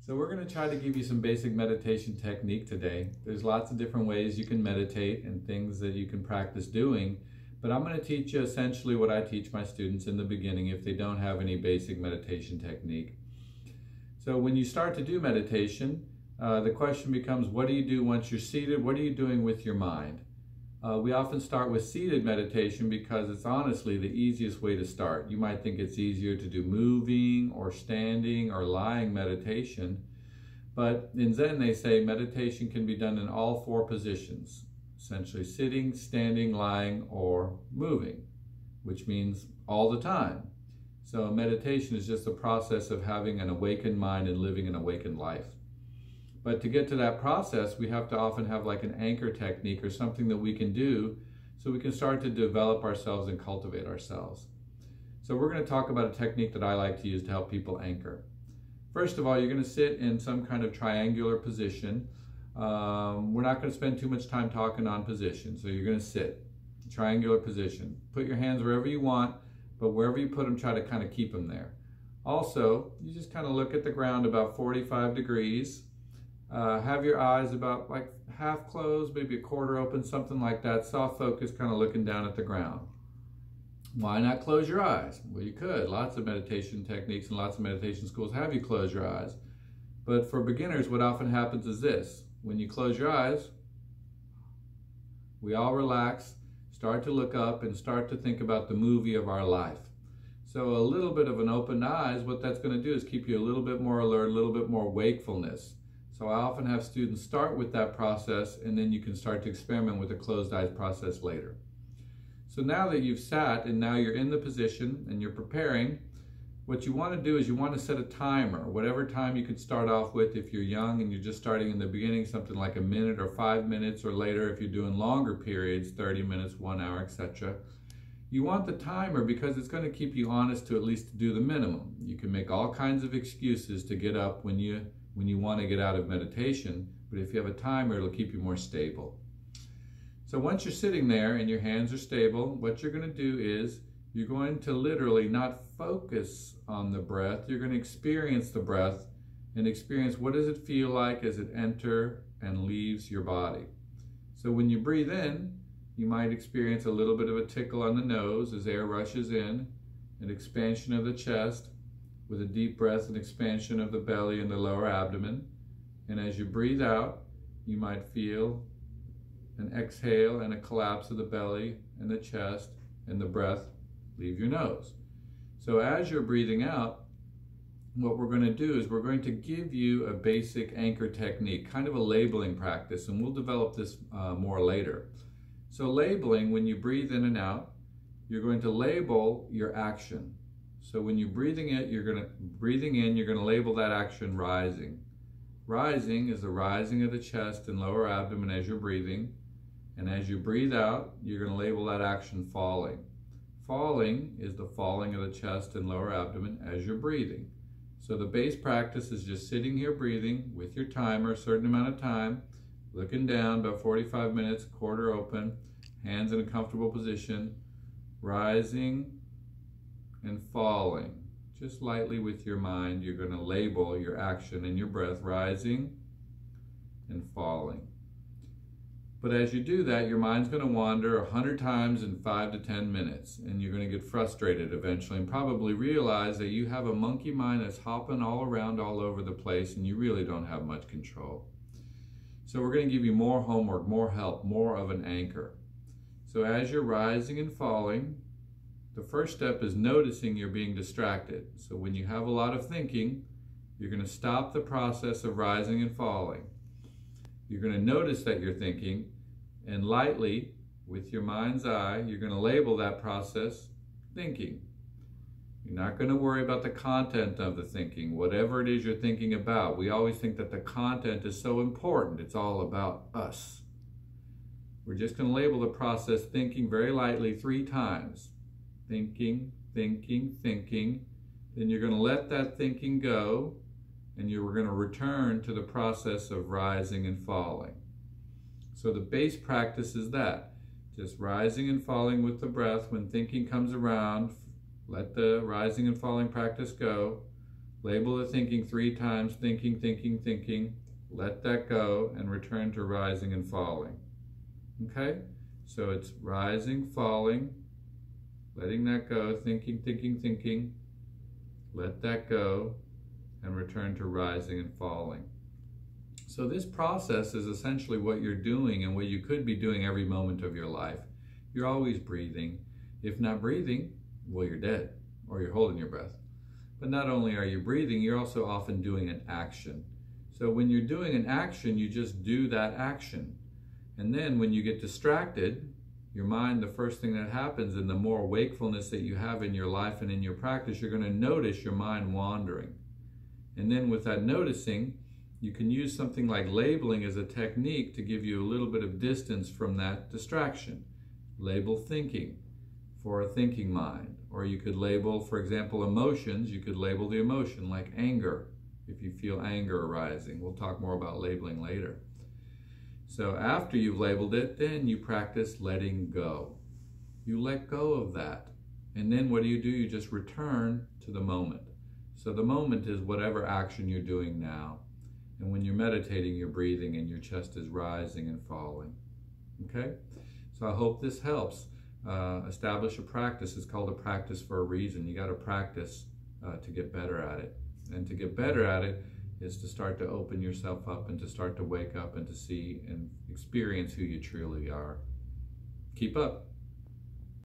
So we're going to try to give you some basic meditation technique today. There's lots of different ways you can meditate and things that you can practice doing, but I'm going to teach you essentially what I teach my students in the beginning if they don't have any basic meditation technique. So when you start to do meditation, the question becomes, what do you do once you're seated? What are you doing with your mind? We often start with seated meditation because it's honestly the easiest way to start. You might think it's easier to do moving or standing or lying meditation, but in Zen they say meditation can be done in all four positions, essentially sitting, standing, lying, or moving, which means all the time. So meditation is just a process of having an awakened mind and living an awakened life. But to get to that process, we have to often have like an anchor technique or something that we can do so we can start to develop ourselves and cultivate ourselves. So we're going to talk about a technique that I like to use to help people anchor. First of all, you're going to sit in some kind of triangular position. We're not going to spend too much time talking on position. So you're going to sit, triangular position. Put your hands wherever you want, but wherever you put them, try to kind of keep them there. Also, you just kind of look at the ground about 45 degrees. Have your eyes about like half closed, maybe a quarter open, something like that. Soft focus, kind of looking down at the ground. Why not close your eyes? Well, you could. Lots of meditation techniques and lots of meditation schools have you close your eyes. But for beginners, what often happens is this. When you close your eyes, we all relax, start to look up, and start to think about the movie of our life. So a little bit of an open eyes, what that's going to do is keep you a little bit more alert, a little bit more wakefulness. So I often have students start with that process, and then you can start to experiment with the closed eyes process later. So now that you've sat and now you're in the position and you're preparing, what you want to do is you want to set a timer, whatever time you could start off with if you're young and you're just starting in the beginning, something like a minute or 5 minutes, or later if you're doing longer periods, 30 minutes, 1 hour, etc. You want the timer because it's going to keep you honest to at least do the minimum. You can make all kinds of excuses to get up when you want to get out of meditation, but if you have a timer, it'll keep you more stable. So once you're sitting there and your hands are stable, what you're going to do is you're going to literally not focus on the breath. You're going to experience the breath and experience what does it feel like as it enters and leaves your body. So when you breathe in, you might experience a little bit of a tickle on the nose as air rushes in, an expansion of the chest, with a deep breath and expansion of the belly and the lower abdomen. And as you breathe out, you might feel an exhale and a collapse of the belly and the chest and the breath leave your nose. So as you're breathing out, what we're going to do is we're going to give you a basic anchor technique, kind of a labeling practice, and we'll develop this more later. So labeling, when you breathe in and out, you're going to label your action. So when you're breathing in, you're going to label that action rising. Rising is the rising of the chest and lower abdomen as you're breathing. And as you breathe out, you're going to label that action falling. Falling is the falling of the chest and lower abdomen as you're breathing. So the base practice is just sitting here breathing with your timer, a certain amount of time, looking down, about 45 minutes, quarter open, hands in a comfortable position, rising and falling. Just lightly with your mind, you're going to label your action and your breath, rising and falling. But as you do that, your mind's going to wander 100 times in 5 to 10 minutes, and you're going to get frustrated eventually and probably realize that you have a monkey mind that's hopping all around all over the place and you really don't have much control. So we're going to give you more homework, more help, more of an anchor. So as you're rising and falling, the first step is noticing you're being distracted. So when you have a lot of thinking, you're going to stop the process of rising and falling. You're going to notice that you're thinking, and lightly, with your mind's eye, you're going to label that process thinking. You're not going to worry about the content of the thinking, whatever it is you're thinking about. We always think that the content is so important. It's all about us. We're just going to label the process thinking very lightly 3 times. Thinking, thinking, thinking. Then you're going to let that thinking go, and you're going to return to the process of rising and falling. So the base practice is that. Just rising and falling with the breath. When thinking comes around, let the rising and falling practice go. Label the thinking 3 times, thinking, thinking, thinking. Let that go and return to rising and falling. Okay? So it's rising, falling, letting that go, thinking, thinking, thinking. Let that go and return to rising and falling. So this process is essentially what you're doing and what you could be doing every moment of your life. You're always breathing. If not breathing, well, you're dead or you're holding your breath. But not only are you breathing, you're also often doing an action. So when you're doing an action, you just do that action. And then when you get distracted, your mind, the first thing that happens, and the more wakefulness that you have in your life and in your practice, you're going to notice your mind wandering. And then with that noticing, you can use something like labeling as a technique to give you a little bit of distance from that distraction. Label thinking for a thinking mind. Or you could label, for example, emotions. You could label the emotion like anger, if you feel anger arising. We'll talk more about labeling later. So after you've labeled it, then you practice letting go. You let go of that. And then what do? You just return to the moment. So the moment is whatever action you're doing now. And when you're meditating, you're breathing and your chest is rising and falling. Okay? So I hope this helps. Establish a practice. It's called a practice for a reason. You got to practice to get better at it. And to get better at it is to start to open yourself up and to start to wake up and to see and experience who you truly are. Keep up.